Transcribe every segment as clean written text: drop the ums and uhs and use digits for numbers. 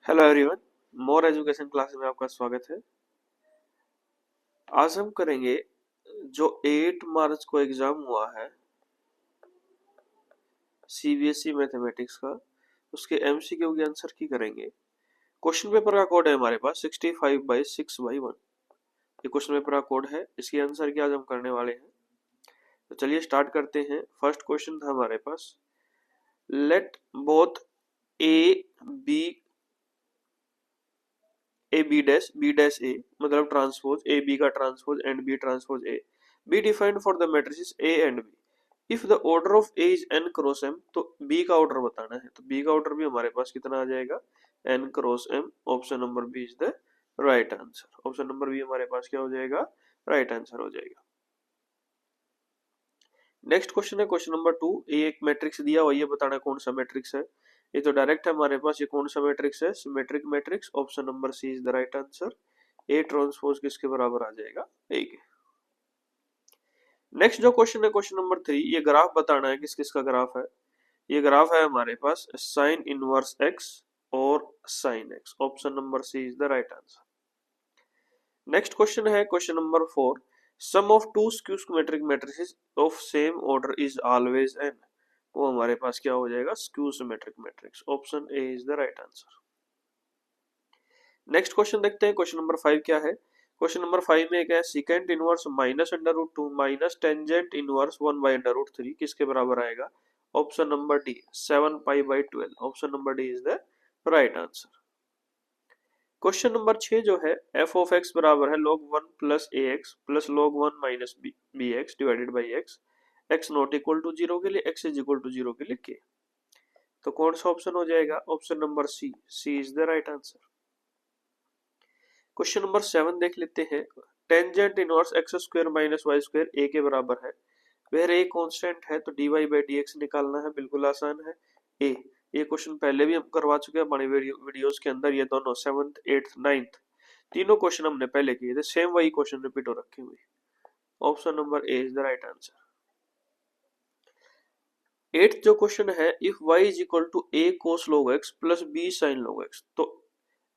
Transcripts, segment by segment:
Hello everyone, more education class में आपका स्वागत है। आज हम करेंगे जो 8 मार्च को एग्जाम हुआ है सीबीएसई मैथमेटिक्स का, उसके एमसीक्यू के आंसर की करेंगे। क्वेश्चन पेपर का कोड है हमारे पास 65/6/1। ये क्वेश्चन पेपर का कोड है, इसके आंसर की आज हम करने वाले हैं। तो चलिए स्टार्ट करते हैं। फर्स्ट क्वेश्चन था हमारे पास, let both A B B dash A मतलब ट्रांसपोज ए बी का transpose and B transpose A B defined for the matrices A and B if the order of A is N cross M. तो B का order बताना है, तो B का order भी हमारे पास कितना आ जाएगा, N cross M. Option number B is the right answer. Option number B हमारे पास क्या हो जाएगा, राइट आंसर हो जाएगा। नेक्स्ट क्वेश्चन है क्वेश्चन नंबर 2। ये एक मैट्रिक्स दिया हुआ, ये बताना कौन सा मैट्रिक्स है। ये तो डायरेक्ट है हमारे पास, ये कौन सा मैट्रिक्स है, symmetric matrix. Option number C is the right answer. A transpose किसके बराबर आ जाएगा, ए के। नेक्स्ट जो क्वेश्चन है क्वेश्चन नंबर 3, ये ग्राफ बताना है किस किस का ग्राफ है। ये ग्राफ है हमारे पास साइन इनवर्स एक्स और sine X. Option number C is the right answer. Next question है question number 4, sum of two skew symmetric matrices of same order is always N. वो हमारे पास क्या हो जाएगा, skew symmetric matrix. Option A is the right answer. Next question देखते हैं question number 5 क्या है। क्वेश्चन नंबर 5 में क्या है, secant inverse minus under root 2 minus tangent inverse 1 by under root 3 किसके बराबर आएगा। Option number D 7 pi by 12। Option number D is the right answer. Question number 6 जो है, एफ ऑफ एक्स बराबर है log 1 plus A X plus log 1 minus B X divided by X, X not equal to 0 के लिए, x is equal to 0 के लिए के। तो कौन सा ऑप्शन हो जाएगा, option number C, C is the right answer. Question number 7 देख लेते हैं। Tangent inverse X square minus Y square A के बराबर है, वह ए कांस्टेंट है, तो D Y by D X निकालना है, बिल्कुल आसान है। ए, ये क्वेश्चन पहले भी हम करवा चुके हैं हमारे वीडियोस के अंदर, ये दोनों 7th 8th 9th तीनों क्वेश्चन हमने पहले किए थे, सेम वही क्वेश्चन रिपीट हो रखे हुए। Option number A is the right answer. 8th जो क्वेश्चन है, if y is equal to A cos log x plus B sine log x, तो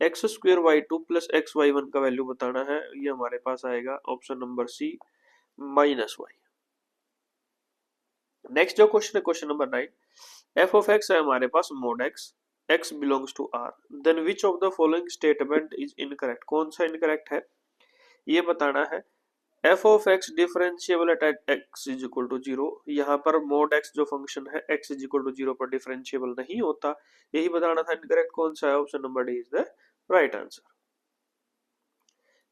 X square Y two plus X Y one का value बताना है, ये हमारे पास आएगा option number C minus Y. Next जो क्वेश्चन है question number 9, F of X है हमारे पास mod X, X belongs to are, then which of the following statement is incorrect. कौन सा इनकरेक्ट है ये बताना है। F of X differentiable at X is equal to 0, यहाँ पर मोड एक्स जो फंक्शन है एक्स इज इक्वल टू 0 पर डिफरेंशिएबल नहीं होता, यही बताना था। इनकरेक्ट कौन सा है, option number D is the right answer.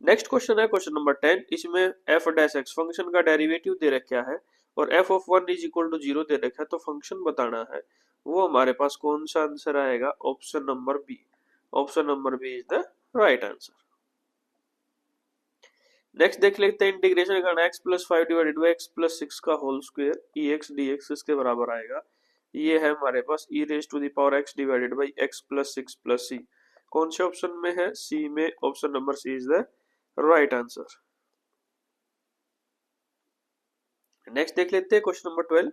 Next question है क्वेश्चन नंबर 10, इसमें एफ डैश एक्स फंक्शन का डेरिवेटिव दे रखा है और F of 1 is equal to 0 दे रखा है, तो फंक्शन बताना है, वो हमारे पास कौन सा आंसर आएगा, option number B. Option number B is the right answer. Next देख लेते हैं, इंटीग्रेशन करना x plus 5 divided by X plus 6 का whole square E X D X इसके बराबर आएगा। ये है हमारे पास E raise to the power x divided by X plus 6 plus C. कौन से ऑप्शन में है, सी में। Option number C is the right answer. Next देख लेते हैं क्वेश्चन नंबर 12,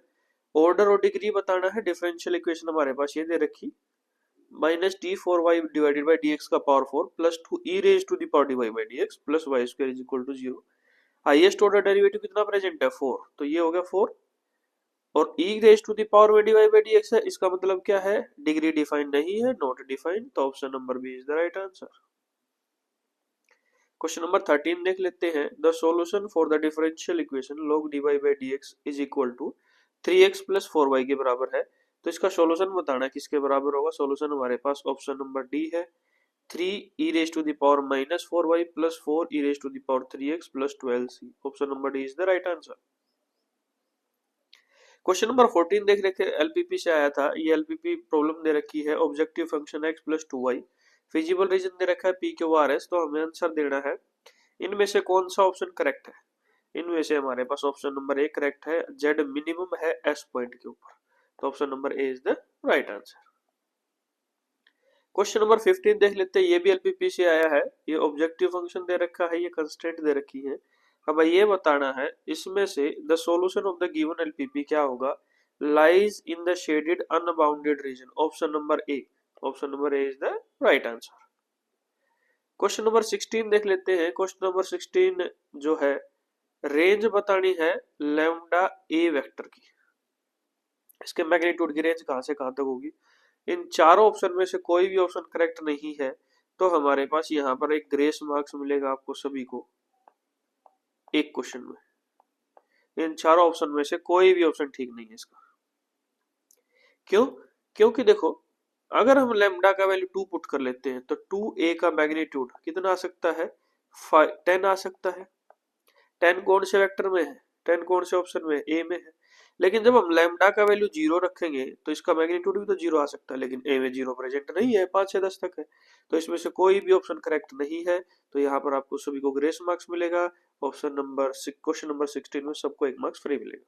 ऑर्डर और डिग्री बताना है। डिफरेंशियल इक्वेशन हमारे पास ये दे रखी, minus D four Y divided by D X का power 4 plus 2 E raise to the power D Y by D X plus Y square is equal to 0। Highest order derivative कितना present है, 4, तो ये हो गया 4। और e raise to the power में divide by dx है, इसका मतलब क्या है, डिग्री डिफाइन नहीं है, नॉट डिफाइन, तो option number B is the right answer. Question number 13 देख लेते हैं, the solution for the differential equation log dy by dx is equal to 3x plus 4y के बराबर है, तो इसका सॉल्यूशन बताना है किसके बराबर होगा। सॉल्यूशन हमारे पास ऑप्शन नंबर डी है, 3 e raise to the power minus 4y plus 4 e raise to the power 3x plus 12c। Option number D is the right answer. Question number 14 देख रखे, एलपीपी से आया था, ये एलपीपी प्रॉब्लम दे रखी है, objective function x plus 2y, feasible region दे रखा है पी क्यू आर एस, तो हमें आंसर देना है इनमें से कौन सा ऑप्शन करेक्ट है। इनमें से हमारे पास ऑप्शन नंबर ए करेक्ट है, जेड मिनिमम है एस पॉइंट के ऊपर, तो option number A is the right answer. Question number 15 देख लेते हैं, ये भी एलपीपी से आया है, ये ऑब्जेक्टिव फंक्शन दे रखा है, ये कंस्टेंट दे रखी है, हमें ये बताना है इसमें से the solution of the given LPP क्या होगा, lies in the shaded unbounded region. Option number A, option number A is the right answer. Question number 16 देख लेते हैं। क्वेश्चन नंबर 16 जो है, रेंज बतानी है लैम्डा ए वेक्टर की। इसके मैग्नीट्यूड की रेंज कहां से कहां तक होगी। इन चारों ऑप्शन में से कोई भी ऑप्शन करेक्ट नहीं है तो हमारे पास यहाँ पर एक ग्रेस मार्क्स मिलेगा आपको सभी को एक क्वेश्चन में। इन चारों ऑप्शन में से कोई भी ऑप्शन ठीक नहीं है इसका। क्यों? क्योंकि देखो, अगर हम लैम्डा का वैल्यू 2 पुट कर लेते हैं तो 2a का मैग्नीट्यूड कितना आ सकता है, 10 आ सकता है। 10 कौन से वेक्टर में है, 10 कौन से ऑप्शन में है, ए में है। लेकिन जब हम लैम्डा का वैल्यू 0 रखेंगे तो इसका मैग्नीट्यूड भी तो 0 आ सकता है, लेकिन ए में 0 प्रेजेंट नहीं है, 5 से 10 तक है। तो इसमें से कोई भी ऑप्शन करेक्ट नहीं है, तो यहाँ पर आपको सभी को ग्रेस मार्क्स मिलेगा। ऑप्शन नंबर क्वेश्चन नंबर 16 में सबको 1 मार्क्स फ्री मिलेगा।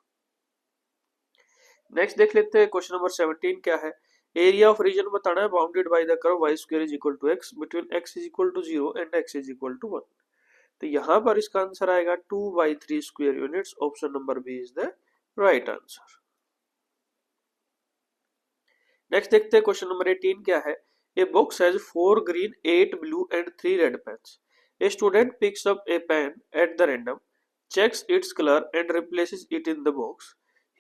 नेक्स्ट देख लेते हैं क्वेश्चन नंबर 17 क्या है। एरिया ऑफ रीजन बताना है bounded by the curve y square is equal to x between x is equal to 0 and x is equal to 1। तो यहाँ पर इसका आंसर आएगा 2/3 square units. Option number B is the right answer. Next देखते हैं question number 18 क्या है। A box has 4 green 8 blue and 3 red pens. A student picks up a pen at the random, checks its color and replaces it in the box.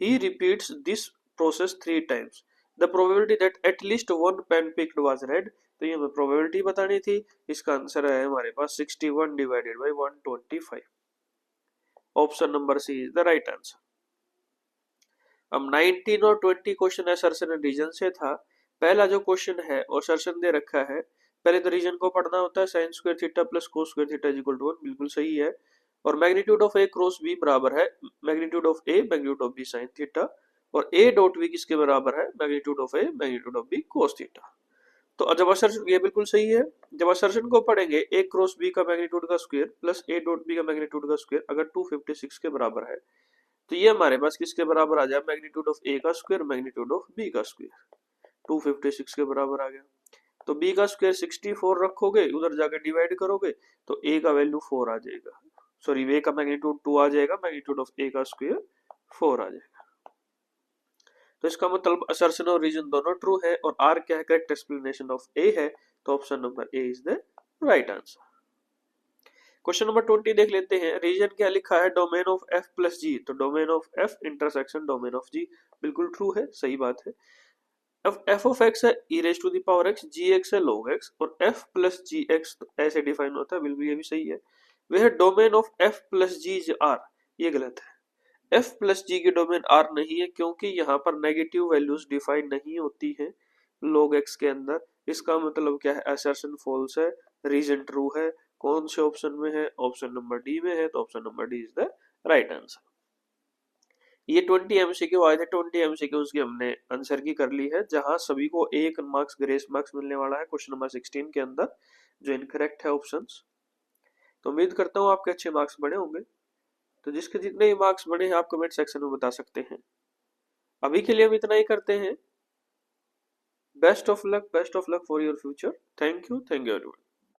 He repeats this process 3 times. The probability that at least one pen picked was red. तो ये हमें probability बतानी थी। इसका answer है हमारे पास 61 divided by 125। Option number C is the right answer. अब 19 और 20 क्वेश्चन असर्शन एंड रीजन से था। पहला जो क्वेश्चन है असर्शन दे रखा है, पहले तो रीजन को पढ़ना होता है। Sine square theta plus cos square theta is equal to 1, बिल्कुल सही है। और magnitude of A cross B बराबर है magnitude of A magnitude of B sine theta, और ए डॉट बी किसके बराबर है, magnitude of A magnitude of B cos theta. तो जब असर्शन, ये बिल्कुल सही है। जब असर्शन को पढ़ेंगे ए क्रॉस बी का मैग्नीट्यूड का square plus A dot B का मैग्नीट्यूड का स्क्वायर अगर 256 के बराबर है तो ये हमारे पास किसके बराबर आ जाए, मैग्नीट्यूड ऑफ ए का स्क्वायर मैग्नीट्यूड ऑफ बी का स्क्वायर। 256 के बराबर आ गया। तो बी का स्क्वायर 64 रखोगे, उधर जाकर डिवाइड करोगे तो ए का वैल्यू 4 आ जाएगा। सॉरी, ए का मैग्नीट्यूड 2 आ जाएगा, मैग्नीट्यूड ऑफ ए का स्क्वायर 4 आ जाएगा। तो इसका मतलब असर्शन और रीजन दोनों ट्रू है और आर क्या है, करेक्ट एक्सप्लेनेशन ऑफ ए है। तो option number A is the right answer. Question number 20 देख लेते हैं। रीजन क्या लिखा है, domain of F plus G. तो domain of F intersection domain of G, बिल्कुल ट्रू है, सही बात है। एफ ऑफ एक्स है e raise to the power X, G X है log एक्स, और एफ प्लस जी एक्स ऐसे डिफाइन होता है, बिल्कुल ये भी सही है। वह domain of F plus G is R, ये गलत है। एफ प्लस जी की डोमेन आर नहीं है क्योंकि यहाँ पर नेगेटिव वैल्यूज डिफाइन नहीं होती है log एक्स के अंदर। इसका मतलब क्या है, असर्शन फॉल्स है, रीजन ट्रू है। कौन से ऑप्शन में है, ऑप्शन नंबर डी में है। तो option number D is the right answer. ये 20 एमसीक्यू आए थे, 20 एमसीक्यूज की हमने आंसर की कर ली है, जहां सभी को 1 मार्क्स ग्रेस मार्क्स मिलने वाला है क्वेश्चन नंबर 16 के अंदर, जो इनकरेक्ट है ऑप्शंस। तो उम्मीद करता हूं आपके अच्छे मार्क्स बने होंगे। तो जिसके जितने भी मार्क्स बने हैं आप कमेंट सेक्शन में बता सकते हैं। अभी के लिए हम इतना ही करते हैं। Best of luck for your future. Thank you everyone.